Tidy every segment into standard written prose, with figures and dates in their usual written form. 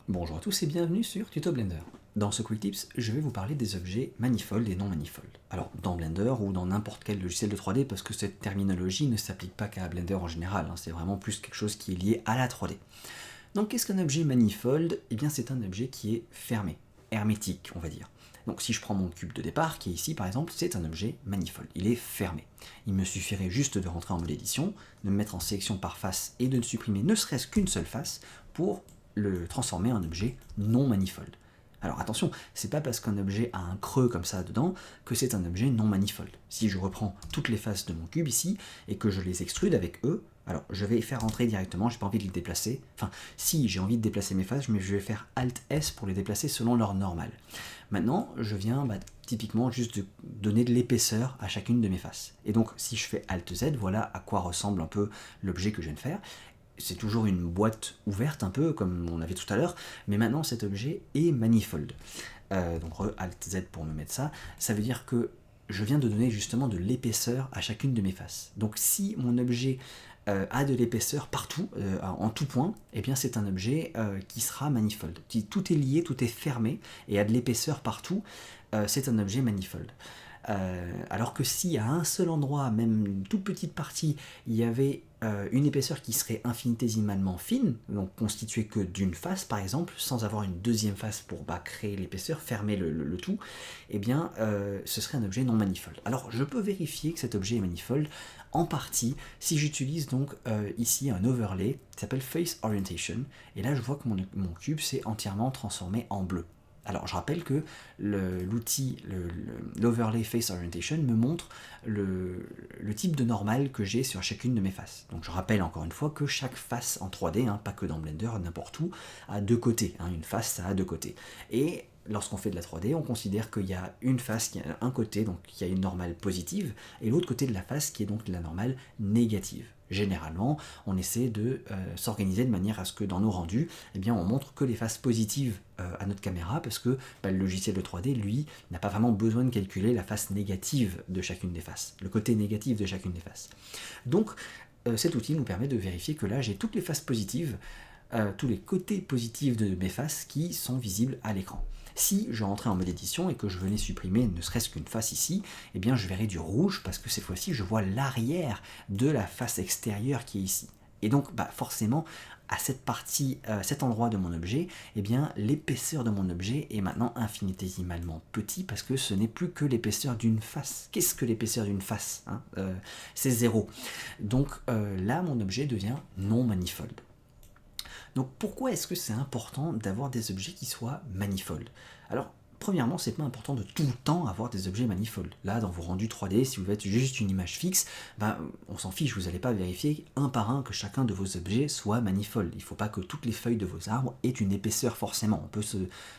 Bonjour à tous et bienvenue sur Tuto Blender. Dans ce Quick Tips, je vais vous parler des objets manifolds et non manifolds. Alors dans Blender ou dans n'importe quel logiciel de 3D, parce que cette terminologie ne s'applique pas qu'à Blender en général, c'est vraiment plus quelque chose qui est lié à la 3D. Donc qu'est-ce qu'un objet manifold? Eh bien c'est un objet qui est fermé, hermétique on va dire. Donc si je prends mon cube de départ, qui est ici par exemple, c'est un objet manifold, il est fermé. Il me suffirait juste de rentrer en mode édition, de me mettre en sélection par face et de ne supprimer ne serait-ce qu'une seule face pour le transformer en objet non manifold. Alors attention, c'est pas parce qu'un objet a un creux comme ça dedans que c'est un objet non manifold. Si je reprends toutes les faces de mon cube ici et que je les extrude avec E, alors je vais faire rentrer directement, j'ai pas envie de les déplacer. Enfin, si j'ai envie de déplacer mes faces, mais je vais faire Alt S pour les déplacer selon leur normale. Maintenant, je viens typiquement juste de donner de l'épaisseur à chacune de mes faces. Et donc si je fais Alt Z, voilà à quoi ressemble un peu l'objet que je viens de faire. C'est toujours une boîte ouverte un peu comme on avait tout à l'heure, mais maintenant cet objet est manifold. Donc Alt Z pour me mettre ça, ça veut dire que je viens de donner justement de l'épaisseur à chacune de mes faces. Donc si mon objet a de l'épaisseur partout, en tout point, eh bien c'est un objet qui sera manifold. Si tout est lié, tout est fermé et a de l'épaisseur partout, c'est un objet manifold. Alors que si à un seul endroit, même une toute petite partie, il y avait une épaisseur qui serait infinitésimalement fine, donc constituée que d'une face par exemple, sans avoir une deuxième face pour créer l'épaisseur, fermer le tout, eh bien ce serait un objet non manifold. Alors je peux vérifier que cet objet est manifold en partie si j'utilise donc ici un overlay qui s'appelle Face Orientation, et là je vois que mon cube s'est entièrement transformé en bleu. Alors je rappelle que l'outil, l'overlay Face Orientation me montre le type de normal que j'ai sur chacune de mes faces. Donc je rappelle encore une fois que chaque face en 3D, pas que dans Blender, n'importe où, a deux côtés. Une face, ça a deux côtés. Et lorsqu'on fait de la 3D, on considère qu'il y a une face qui a un côté, donc qui a une normale positive, et l'autre côté de la face qui est donc la normale négative. Généralement, on essaie de s'organiser de manière à ce que dans nos rendus, eh bien, on montre que les faces positives à notre caméra, parce que le logiciel de 3D, lui, n'a pas vraiment besoin de calculer la face négative de chacune des faces, le côté négatif de chacune des faces. Donc, cet outil nous permet de vérifier que là, j'ai toutes les faces positives, tous les côtés positifs de mes faces qui sont visibles à l'écran. Si je rentrais en mode édition et que je venais supprimer ne serait-ce qu'une face ici, eh bien je verrais du rouge parce que cette fois-ci je vois l'arrière de la face extérieure qui est ici. Et donc forcément à cette partie, cet endroit de mon objet, eh bien l'épaisseur de mon objet est maintenant infinitésimalement petit parce que ce n'est plus que l'épaisseur d'une face. Qu'est-ce que l'épaisseur d'une face C'est 0. Donc là mon objet devient non manifold. Donc pourquoi est-ce que c'est important d'avoir des objets qui soient manifolds? Alors, premièrement, c'est pas important de tout le temps avoir des objets manifolds. Là, dans vos rendus 3D, si vous faites juste une image fixe, on s'en fiche, vous n'allez pas vérifier un par un que chacun de vos objets soit manifold. Il ne faut pas que toutes les feuilles de vos arbres aient une épaisseur forcément. On peut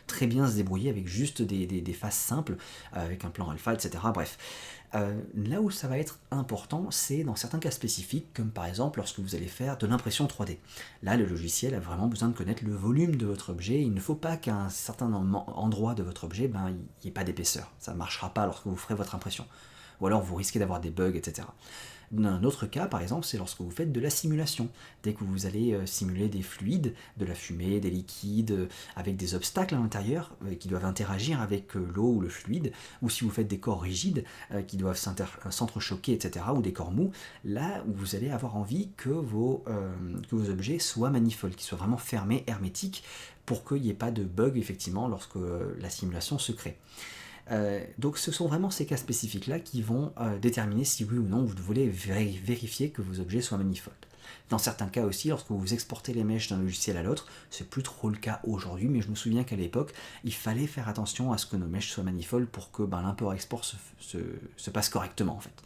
très bien se débrouiller avec juste des faces simples, avec un plan alpha, etc. Bref. Là où ça va être important, c'est dans certains cas spécifiques, comme par exemple lorsque vous allez faire de l'impression 3D. Là, le logiciel a vraiment besoin de connaître le volume de votre objet. Il ne faut pas qu'à un certain endroit de votre objet, il n'y ait pas d'épaisseur. Ça ne marchera pas lorsque vous ferez votre impression. Ou alors vous risquez d'avoir des bugs, etc. Un autre cas, par exemple, c'est lorsque vous faites de la simulation. Dès que vous allez simuler des fluides, de la fumée, des liquides, avec des obstacles à l'intérieur qui doivent interagir avec l'eau ou le fluide, ou si vous faites des corps rigides qui doivent s'entrechoquer, etc., ou des corps mous, là où vous allez avoir envie que vos objets soient manifolds, qu'ils soient vraiment fermés, hermétiques, pour qu'il n'y ait pas de bug, effectivement, lorsque la simulation se crée. Donc ce sont vraiment ces cas spécifiques-là qui vont déterminer si oui ou non vous voulez vérifier que vos objets soient manifolds. Dans certains cas aussi, lorsque vous exportez les mèches d'un logiciel à l'autre, c'est plus trop le cas aujourd'hui, mais je me souviens qu'à l'époque, il fallait faire attention à ce que nos mèches soient manifolds pour que l'import-export se passe correctement en fait.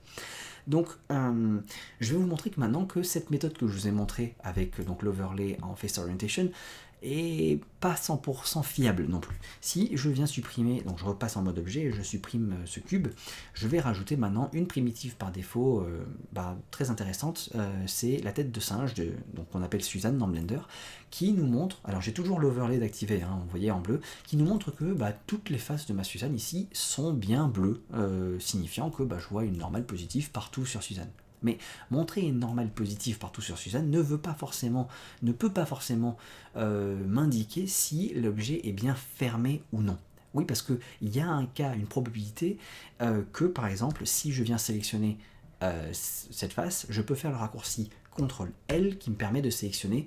Donc, je vais vous montrer que maintenant que cette méthode que je vous ai montrée avec l'overlay en Face Orientation est pas 100% fiable non plus. Si je viens supprimer, donc je repasse en mode objet et je supprime ce cube, je vais rajouter maintenant une primitive par défaut très intéressante, c'est la tête de singe, donc qu'on appelle Suzanne dans Blender, qui nous montre, alors j'ai toujours l'overlay d'activer, vous voyez en bleu, qui nous montre que toutes les faces de ma Suzanne ici sont bien bleues, signifiant que je vois une normale positive partout sur Suzanne. Mais montrer une normale positive partout sur Suzanne ne peut pas forcément m'indiquer si l'objet est bien fermé ou non. Oui, parce qu'il y a un cas, une probabilité que, par exemple, si je viens sélectionner cette face, je peux faire le raccourci CTRL-L qui me permet de sélectionner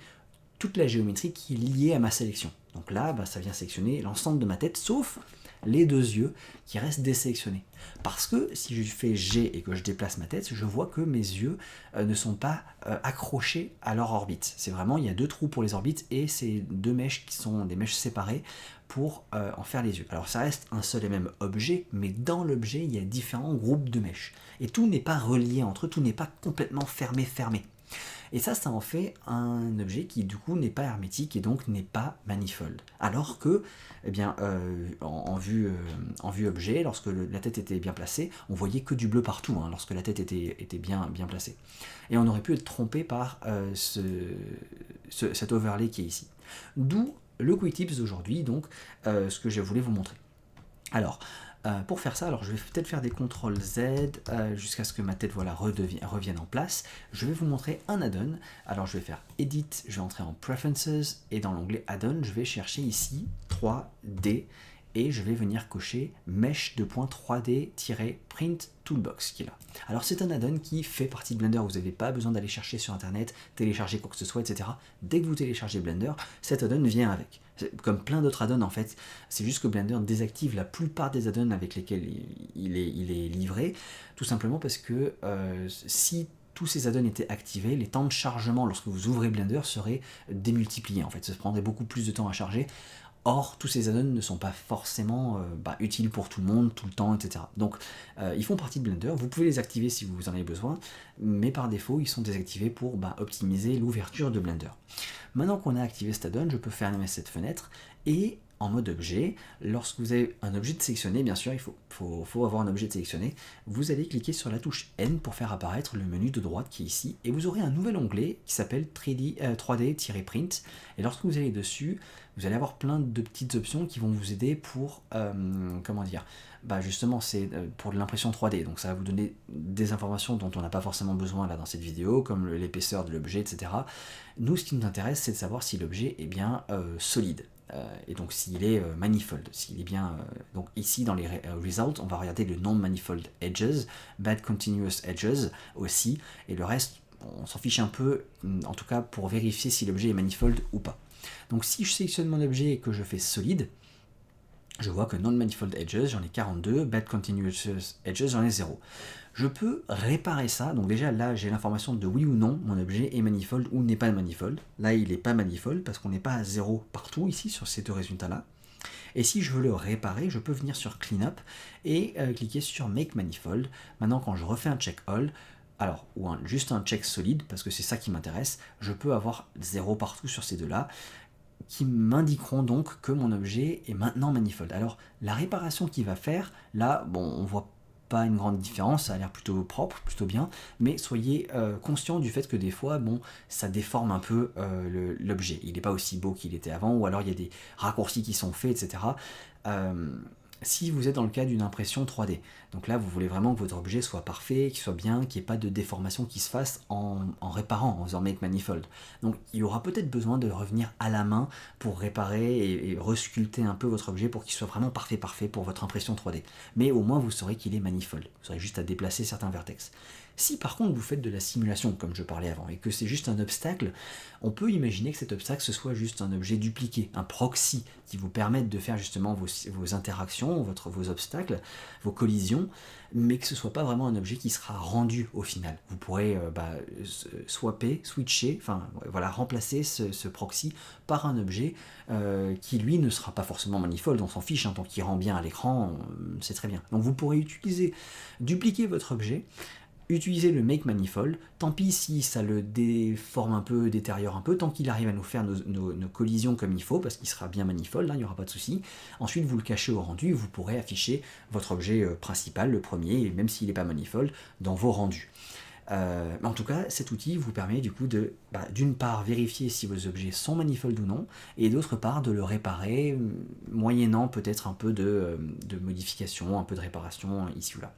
toute la géométrie qui est liée à ma sélection. Donc là, ça vient sélectionner l'ensemble de ma tête, sauf les deux yeux qui restent désélectionnés. Parce que si je fais G et que je déplace ma tête, je vois que mes yeux ne sont pas accrochés à leur orbite. C'est vraiment, il y a deux trous pour les orbites et c'est deux mèches qui sont des mèches séparées pour en faire les yeux. Alors ça reste un seul et même objet, mais dans l'objet, il y a différents groupes de mèches. Et tout n'est pas relié entre eux, tout n'est pas complètement fermé. Et ça en fait un objet qui du coup n'est pas hermétique et donc n'est pas manifold. Alors que, eh bien, en vue objet, lorsque la tête était bien placée, on voyait que du bleu partout, hein, lorsque la tête était bien placée. Et on aurait pu être trompé par cet overlay qui est ici. D'où le Quick Tips d'aujourd'hui, donc ce que je voulais vous montrer. Alors, pour faire ça, je vais peut-être faire des CTRL Z jusqu'à ce que ma tête revienne en place. Je vais vous montrer un add-on. Alors je vais faire Edit, je vais entrer en Preferences et dans l'onglet Add-on, je vais chercher ici 3D et je vais venir cocher Mesh 3D-Print Toolbox qui est là. Alors c'est un add-on qui fait partie de Blender, vous n'avez pas besoin d'aller chercher sur internet, télécharger quoi que ce soit, etc. Dès que vous téléchargez Blender, cet add-on vient avec. Comme plein d'autres add-ons en fait, c'est juste que Blender désactive la plupart des add-ons avec lesquels il est livré, tout simplement parce que si tous ces add-ons étaient activés, les temps de chargement lorsque vous ouvrez Blender seraient démultipliés en fait, ça prendrait beaucoup plus de temps à charger. Or, tous ces add-ons ne sont pas forcément utiles pour tout le monde, tout le temps, etc. Donc, ils font partie de Blender. Vous pouvez les activer si vous en avez besoin, mais par défaut, ils sont désactivés pour optimiser l'ouverture de Blender. Maintenant qu'on a activé cet add-on, je peux fermer cette fenêtre et en mode objet, lorsque vous avez un objet de sélectionner, bien sûr, il faut avoir un objet de sélectionné, vous allez cliquer sur la touche N pour faire apparaître le menu de droite qui est ici, et vous aurez un nouvel onglet qui s'appelle 3D-Print, et lorsque vous allez dessus, vous allez avoir plein de petites options qui vont vous aider pour, justement, c'est pour de l'impression 3D, donc ça va vous donner des informations dont on n'a pas forcément besoin là dans cette vidéo, comme l'épaisseur de l'objet, etc. Nous, ce qui nous intéresse, c'est de savoir si l'objet est bien solide. Et donc s'il est manifold, s'il est bien... donc ici dans les results, on va regarder le non-manifold edges, bad continuous edges aussi, et le reste, on s'en fiche un peu, en tout cas pour vérifier si l'objet est manifold ou pas. Donc si je sélectionne mon objet et que je fais solide, je vois que non-manifold edges, j'en ai 42, bad continuous edges, j'en ai 0. Je peux réparer ça, donc déjà là j'ai l'information de oui ou non, mon objet est manifold ou n'est pas manifold. Là il n'est pas manifold parce qu'on n'est pas à 0 partout ici sur ces deux résultats là. Et si je veux le réparer, je peux venir sur Cleanup et cliquer sur Make Manifold. Maintenant quand je refais un check all, ou juste un check solide, parce que c'est ça qui m'intéresse, je peux avoir 0 partout sur ces deux là, qui m'indiqueront donc que mon objet est maintenant manifold. Alors la réparation qu'il va faire, là, on voit pas une grande différence, ça a l'air plutôt propre, plutôt bien, mais soyez conscient du fait que des fois, ça déforme un peu l'objet. Il n'est pas aussi beau qu'il était avant, ou alors il y a des raccourcis qui sont faits, etc. Si vous êtes dans le cas d'une impression 3D, donc là vous voulez vraiment que votre objet soit parfait, qu'il soit bien, qu'il n'y ait pas de déformation qui se fasse en réparant, en faisant Make Manifold. Donc il y aura peut-être besoin de revenir à la main pour réparer et resculpter un peu votre objet pour qu'il soit vraiment parfait pour votre impression 3D. Mais au moins vous saurez qu'il est manifold, vous aurez juste à déplacer certains vertex. Si par contre vous faites de la simulation, comme je parlais avant, et que c'est juste un obstacle, on peut imaginer que cet obstacle ce soit juste un objet dupliqué, un proxy, qui vous permette de faire justement vos interactions, vos obstacles, vos collisions, mais que ce ne soit pas vraiment un objet qui sera rendu au final. Vous pourrez switcher, remplacer ce proxy par un objet qui lui ne sera pas forcément manifold, on s'en fiche, tant qu'il rend bien à l'écran, c'est très bien. Donc vous pourrez dupliquer votre objet, utiliser le Make Manifold, tant pis si ça le déforme un peu, détériore un peu, tant qu'il arrive à nous faire nos collisions comme il faut, parce qu'il sera bien manifold, il n'y aura pas de souci. Ensuite, vous le cachez au rendu, vous pourrez afficher votre objet principal, le premier, même s'il n'est pas manifold, dans vos rendus. En tout cas, cet outil vous permet du coup de, d'une part, vérifier si vos objets sont manifold ou non, et d'autre part, de le réparer, moyennant peut-être un peu de modification, un peu de réparation ici ou là.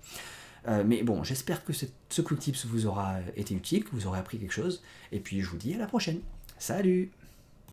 Mais bon, j'espère que ce quick tips vous aura été utile, que vous aurez appris quelque chose, et puis je vous dis à la prochaine. Salut!